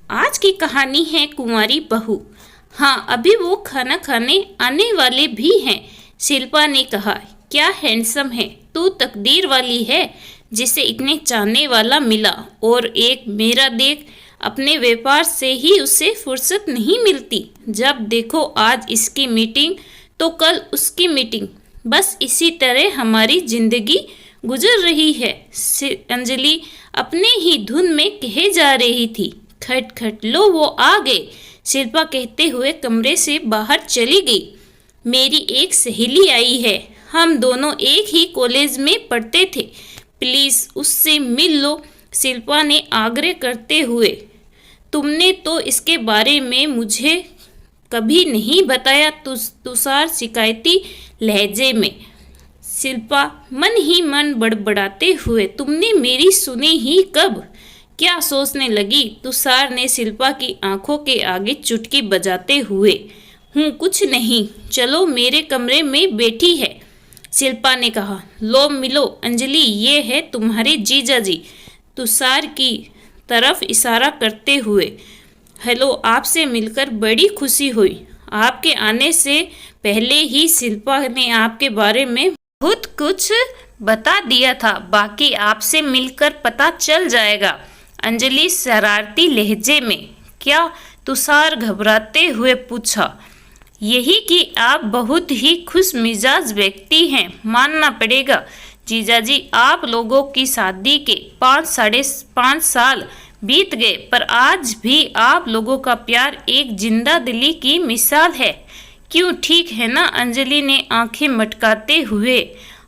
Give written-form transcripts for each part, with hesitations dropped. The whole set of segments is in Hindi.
आज की कहानी है कुंवारी बहू। हाँ, अभी वो खाना खाने आने वाले भी हैं। शिल्पा ने कहा, क्या हैंडसम है तू, तकदीर वाली है जिसे इतने चाहने वाला मिला। और एक मेरा देख, अपने व्यापार से ही उसे फुर्सत नहीं मिलती। जब देखो आज इसकी मीटिंग तो कल उसकी मीटिंग, बस इसी तरह हमारी जिंदगी गुजर रही है। अंजलि अपने ही धुन में कहे जा रही थी। खट खट, लो वो आ गए, शिल्पा कहते हुए कमरे से बाहर चली गई। मेरी एक सहेली आई है, हम दोनों एक ही कॉलेज में पढ़ते थे, प्लीज़ उससे मिल लो, शिल्पा ने आग्रह करते हुए। तुमने तो इसके बारे में मुझे कभी नहीं बताया, तुषार शिकायती लहजे में। शिल्पा मन ही मन बड़बड़ाते हुए, तुमने मेरी सुनी ही कब? क्या सोचने लगी? तुषार ने शिल्पा की आंखों के आगे चुटकी बजाते हुए। कुछ नहीं, चलो मेरे कमरे में बैठी है, शिल्पा ने कहा। लो मिलो अंजलि, ये है तुम्हारे जीजा जी, तुषार की तरफ इशारा करते हुए। हेलो, आपसे मिलकर बड़ी खुशी हुई। आपके आने से पहले ही शिल्पा ने आपके बारे में बहुत कुछ बता दिया था, बाकी आपसे मिलकर पता चल जाएगा, अंजलि शरारती लहजे में। क्या? तुषार घबराते हुए पूछा। यही कि आप बहुत ही खुश मिजाज व्यक्ति हैं, मानना पड़ेगा जीजाजी। आप लोगों की शादी के 5 साल बीत गए, पर आज भी आप लोगों का प्यार एक जिंदा दिली की मिसाल है। क्यों, ठीक है ना? अंजलि ने आंखें मटकाते हुए।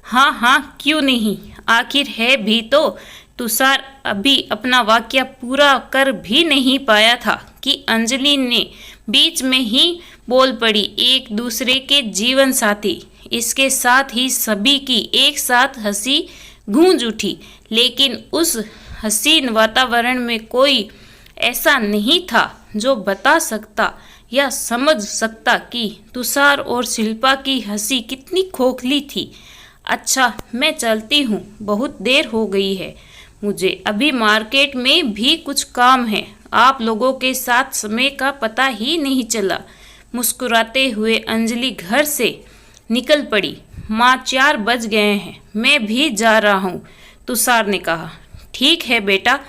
हाँ हाँ, क्यों नहीं, आखिर है भी तो। तुषार अभी अपना वाक्य पूरा कर भी नहीं पाया था कि अंजलि ने बीच में ही बोल पड़ी। एक दूसरे के जीवन साथी, इसके साथ ही सभी की एक साथ हंसी गूंज उठी। लेकिन उस हसीन वातावरण में कोई ऐसा नहीं था जो बता सकता या समझ सकता कि तुषार और शिल्पा की हंसी कितनी खोखली थी। अच्छा, मैं चलती हूँ, बहुत देर हो गई है मुझे, अभी मार्केट में भी कुछ काम है। आप लोगों के साथ समय का पता ही नहीं चला। मुस्कुराते हुए अंजलि घर से निकल पड़ी। माँ, 4 बज गए हैं, मैं भी जा रहा हूँ, तुषार ने कहा। ठीक है बेटा।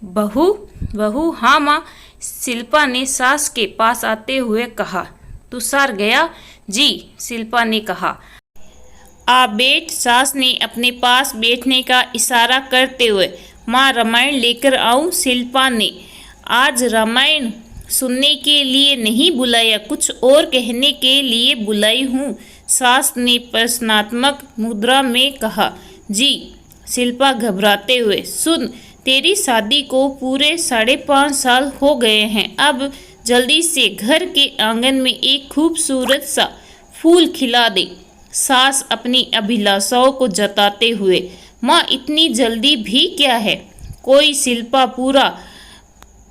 बहू? हाँ माँ, शिल्पा ने सास के पास आते हुए कहा। तुषार गया? जी, शिल्पा ने कहा। आ बैठ, सास ने अपने पास बैठने का इशारा करते हुए। माँ, रामायण लेकर आऊँ? शिल्पा ने। आज रामायण सुनने के लिए नहीं बुलाया, कुछ और कहने के लिए बुलाई हूँ, सास ने प्रश्नात्मक मुद्रा में कहा। जी, शिल्पा घबराते हुए। सुन, तेरी शादी को पूरे 5.5 साल हो गए हैं, अब जल्दी से घर के आंगन में एक खूबसूरत सा फूल खिला दे, सास अपनी अभिलाषाओं को जताते हुए। माँ, इतनी जल्दी भी क्या है? कोई शिल्पा पूरा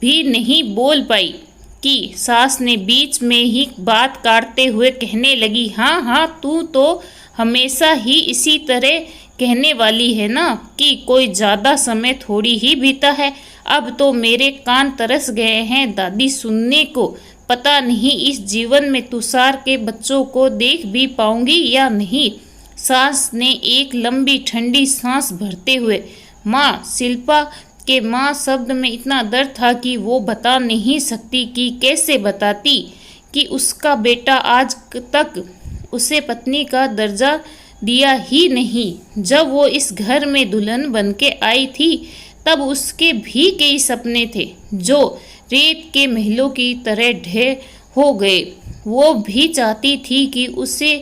भी नहीं बोल पाई कि सास ने बीच में ही बात काटते हुए कहने लगी। हाँ हाँ, तू तो हमेशा ही इसी तरह कहने वाली है ना कि कोई ज़्यादा समय थोड़ी ही बीता है। अब तो मेरे कान तरस गए हैं दादी सुनने को। पता नहीं इस जीवन में तुषार के बच्चों को देख भी पाऊंगी या नहीं। सास ने एक लंबी ठंडी सांस भरते हुए। माँ, शिल्पा के माँ शब्द में इतना दर्द था कि वो बता नहीं सकती कि कैसे बताती कि उसका बेटा आज तक उसे पत्नी का दर्जा दिया ही नहीं। जब वो इस घर में दुल्हन बन के आई थी तब उसके भी कई सपने थे जो रेत के महलों की तरह ढेर हो गए। वो भी चाहती थी कि उसे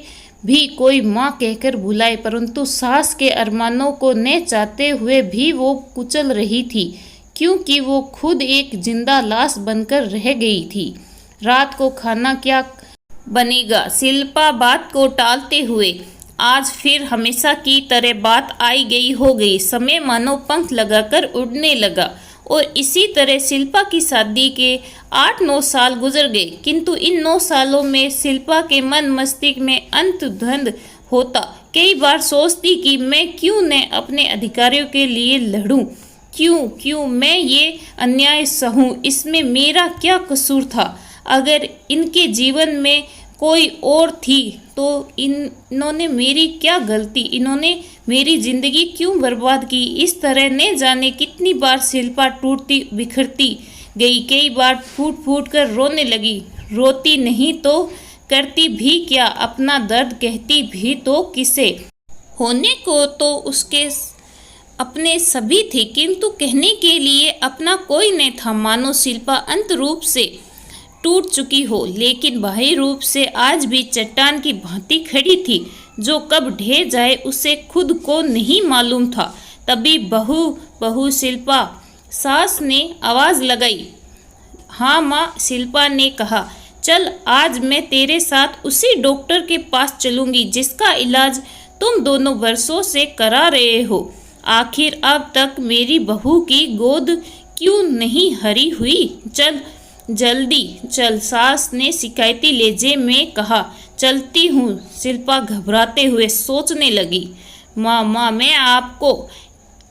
भी कोई माँ कहकर बुलाए, परंतु सास के अरमानों को न चाहते हुए भी वो कुचल रही थी, क्योंकि वो खुद एक जिंदा लाश बनकर रह गई थी। रात को खाना क्या बनेगा? शिल्पा बात को टालते हुए। आज फिर हमेशा की तरह बात आई गई हो गई। समय मानो पंख लगाकर उड़ने लगा और इसी तरह शिल्पा की शादी के 8-9 साल गुजर गए। किंतु इन 9 सालों में शिल्पा के मन मस्तिष्क में अंतर्द्वंद होता। कई बार सोचती कि मैं क्यों न अपने अधिकारों के लिए लड़ूं, क्यों क्यों मैं ये अन्याय सहूं? इसमें मेरा क्या कसूर था? अगर इनके जीवन में कोई और थी तो इन्होंने मेरी क्या गलती? इन्होंने मेरी जिंदगी क्यों बर्बाद की? इस तरह न जाने कितनी बार शिल्पा टूटती बिखरती गई, कई बार फूट फूट कर रोने लगी। रोती नहीं तो करती भी क्या? अपना दर्द कहती भी तो किसे? होने को तो उसके अपने सभी थे, किंतु कहने के लिए अपना कोई नहीं था। मानो शिल्पा अंत रूप से टूट चुकी हो, लेकिन बाह्य रूप से आज भी चट्टान की भांति खड़ी थी। जो कब ढह जाए उसे खुद को नहीं मालूम था। तभी बहू शिल्पा, सास ने आवाज लगाई। हाँ माँ, शिल्पा ने कहा, चल आज मैं तेरे साथ उसी डॉक्टर के पास चलूंगी जिसका इलाज तुम दोनों वर्षों से करा रहे हो। आखिर अब तक मेरी बहू की गोद क्यों नहीं हरी हुई? चल जल्दी चल, सास ने शिकायती लहजे में कहा। चलती हूँ, शिल्पा घबराते हुए सोचने लगी। माँ मैं आपको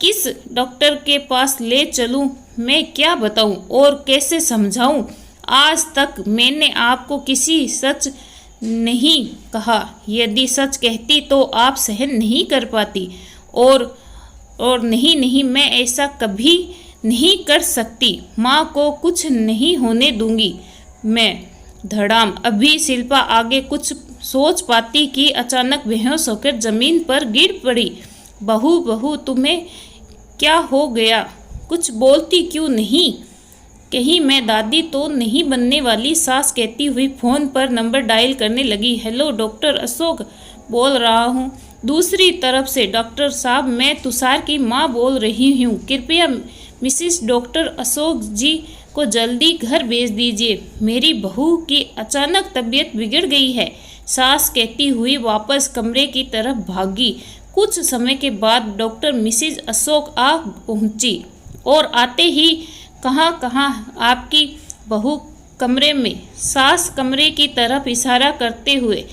किस डॉक्टर के पास ले चलूँ? मैं क्या बताऊँ और कैसे समझाऊँ? आज तक मैंने आपको किसी सच नहीं कहा। यदि सच कहती तो आप सहन नहीं कर पाती। और नहीं, मैं ऐसा कभी नहीं कर सकती। माँ को कुछ नहीं होने दूंगी मैं। धड़ाम। अभी शिल्पा आगे कुछ सोच पाती कि अचानक बेहोश होकर जमीन पर गिर पड़ी। बहू तुम्हें क्या हो गया? कुछ बोलती क्यों नहीं? कहीं मैं दादी तो नहीं बनने वाली? सास कहती हुई फोन पर नंबर डायल करने लगी। हेलो, डॉक्टर अशोक बोल रहा हूँ। दूसरी तरफ से, डॉक्टर साहब मैं तुषार की माँ बोल रही हूँ। कृपया मिसिस डॉक्टर अशोक जी को जल्दी घर भेज दीजिए। मेरी बहू की अचानक तबीयत बिगड़ गई है, सास कहती हुई वापस कमरे की तरफ भागी। कुछ समय के बाद डॉक्टर मिसिस अशोक आ पहुंची और आते ही कहाँ आपकी बहू कमरे में? सास कमरे की तरफ इशारा करते हुए,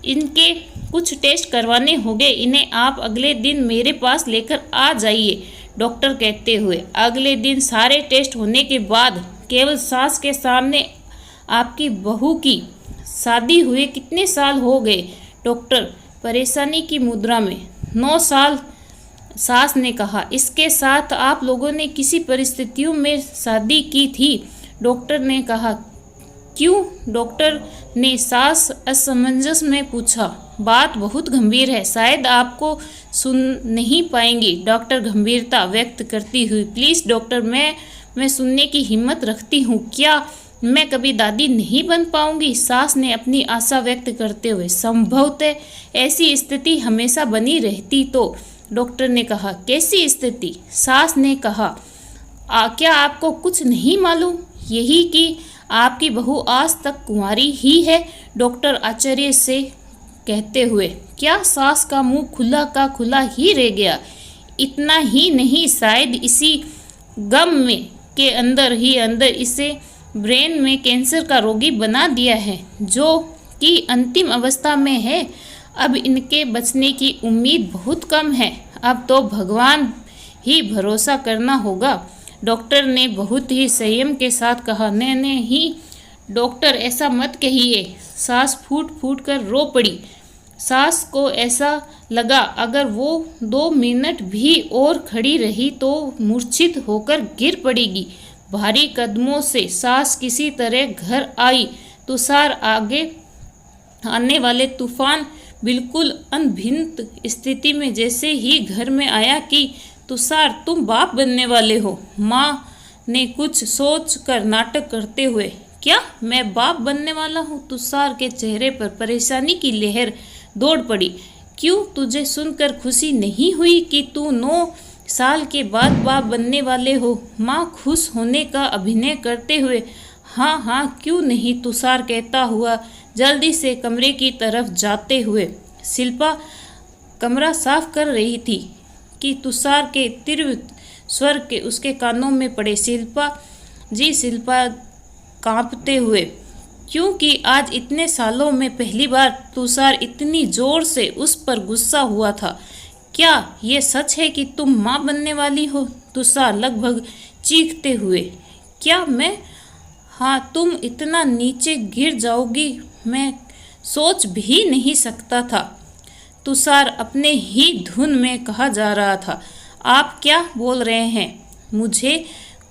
इनके कुछ टेस्ट करवाने होंगे, इन्हें आप अगले दिन मेरे पास लेकर आ जाइए, डॉक्टर कहते हुए। अगले दिन सारे टेस्ट होने के बाद केवल सास के सामने, आपकी बहू की शादी हुए कितने साल हो गए? डॉक्टर परेशानी की मुद्रा में। 9 साल, सास ने कहा। इसके साथ आप लोगों ने किसी परिस्थितियों में शादी की थी? डॉक्टर ने कहा। क्यों? डॉक्टर ने सास असमंजस में पूछा। बात बहुत गंभीर है, शायद आपको सुन नहीं पाएंगी, डॉक्टर गंभीरता व्यक्त करती हुई। प्लीज़ डॉक्टर, मैं सुनने की हिम्मत रखती हूँ। क्या मैं कभी दादी नहीं बन पाऊंगी? सास ने अपनी आशा व्यक्त करते हुए। संभवतः ऐसी स्थिति हमेशा बनी रहती तो, डॉक्टर ने कहा। कैसी स्थिति? सास ने कहा। क्या आपको कुछ नहीं मालूम? यही कि आपकी बहू आज तक कुंवारी ही है, डॉक्टर आश्चर्य से कहते हुए। क्या? सास का मुंह खुला का खुला ही रह गया। इतना ही नहीं, शायद इसी गम में के अंदर ही अंदर इसे ब्रेन में कैंसर का रोगी बना दिया है, जो कि अंतिम अवस्था में है। अब इनके बचने की उम्मीद बहुत कम है। अब तो भगवान ही भरोसा करना होगा, डॉक्टर ने बहुत ही संयम के साथ कहा। नहीं डॉक्टर, ऐसा मत कहिए। सास फूट फूट कर रो पड़ी। सास को ऐसा लगा अगर वो 2 मिनट भी और खड़ी रही तो मूर्छित होकर गिर पड़ेगी। भारी कदमों से सास किसी तरह घर आई। तुषार आगे आने वाले तूफान बिल्कुल अनभिन्त स्थिति में जैसे ही घर में आया कि तुषार, तुम बाप बनने वाले हो? माँ ने कुछ सोच कर नाटक करते हुए। क्या मैं बाप बनने वाला हूँ? तुषार के चेहरे पर परेशानी की लहर दौड़ पड़ी। क्यों, तुझे सुनकर खुशी नहीं हुई कि तू 9 साल के बाद बाप बनने वाले हो? माँ खुश होने का अभिनय करते हुए। हाँ क्यों नहीं, तुषार कहता हुआ जल्दी से कमरे की तरफ जाते हुए। शिल्पा कमरा साफ कर रही थी कि तुषार के तीव्र स्वर के उसके कानों में पड़े। शिल्पा कांपते हुए, क्योंकि आज इतने सालों में पहली बार तुषार इतनी जोर से उस पर गुस्सा हुआ था। क्या ये सच है कि तुम माँ बनने वाली हो? तुषार लगभग चीखते हुए। क्या मैं? हाँ, तुम इतना नीचे गिर जाओगी मैं सोच भी नहीं सकता था। तुषार अपने ही धुन में कहा जा रहा था। आप क्या बोल रहे हैं? मुझे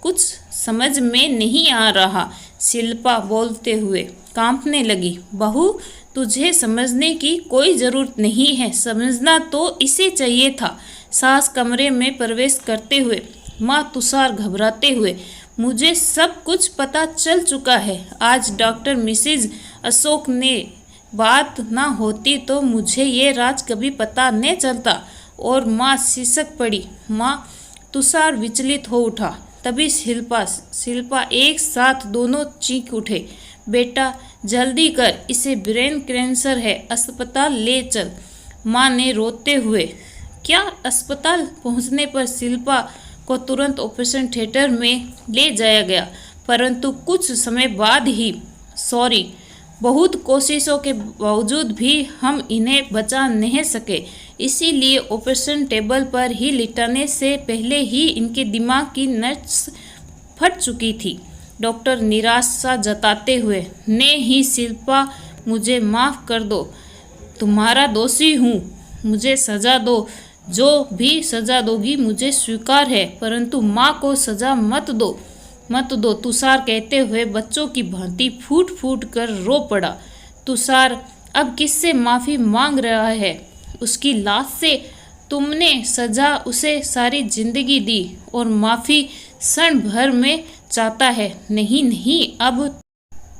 कुछ समझ में नहीं आ रहा, शिल्पा बोलते हुए कांपने लगी। बहू, तुझे समझने की कोई ज़रूरत नहीं है, समझना तो इसे चाहिए था। सास कमरे में प्रवेश करते हुए माँ तुषार घबराते हुए, मुझे सब कुछ पता चल चुका है। आज डॉक्टर मिसेज अशोक ने बात ना होती तो मुझे ये राज कभी पता न चलता। और माँ सिसक पड़ी। माँ, तुषार विचलित हो उठा। तभी शिल्पा एक साथ दोनों चीख उठे। बेटा जल्दी कर, इसे ब्रेन कैंसर है, अस्पताल ले चल। माँ ने रोते हुए। क्या? अस्पताल पहुँचने पर शिल्पा को तुरंत ऑपरेशन थिएटर में ले जाया गया, परंतु कुछ समय बाद ही सॉरी बहुत कोशिशों के बावजूद भी हम इन्हें बचा नहीं सके, इसीलिए ऑपरेशन टेबल पर ही लिटाने से पहले ही इनके दिमाग की नस फट चुकी थी। डॉक्टर निराशा जताते हुए, नहीं शिल्पा, मुझे माफ़ कर दो, तुम्हारा दोषी हूँ, मुझे सज़ा दो, जो भी सज़ा दोगी मुझे स्वीकार है, परंतु माँ को सज़ा मत दो। तुषार कहते हुए बच्चों की भांति फूट फूट कर रो पड़ा। तुषार अब किससे माफ़ी मांग रहा है? उसकी लाश से? तुमने सज़ा उसे सारी जिंदगी दी और माफ़ी क्षण भर में चाहता है। नहीं, अब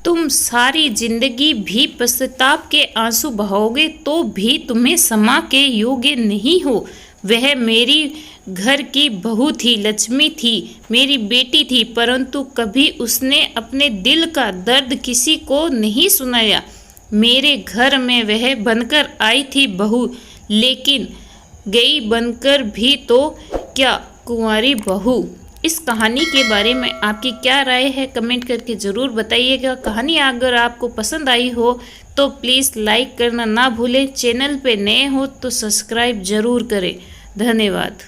तुम सारी जिंदगी भी पश्चाताप के आंसू बहाओगे तो भी तुम्हें क्षमा के योग्य नहीं हो। वह मेरी घर की बहू थी, लक्ष्मी थी, मेरी बेटी थी, परंतु कभी उसने अपने दिल का दर्द किसी को नहीं सुनाया। मेरे घर में वह बनकर आई थी बहू, लेकिन गई बनकर भी तो क्या कुंवारी बहू। इस कहानी के बारे में आपकी क्या राय है, कमेंट करके ज़रूर बताइएगा। कहानी अगर आपको पसंद आई हो तो प्लीज़ लाइक करना ना भूलें। चैनल पे नए हो तो सब्सक्राइब ज़रूर करें। धन्यवाद।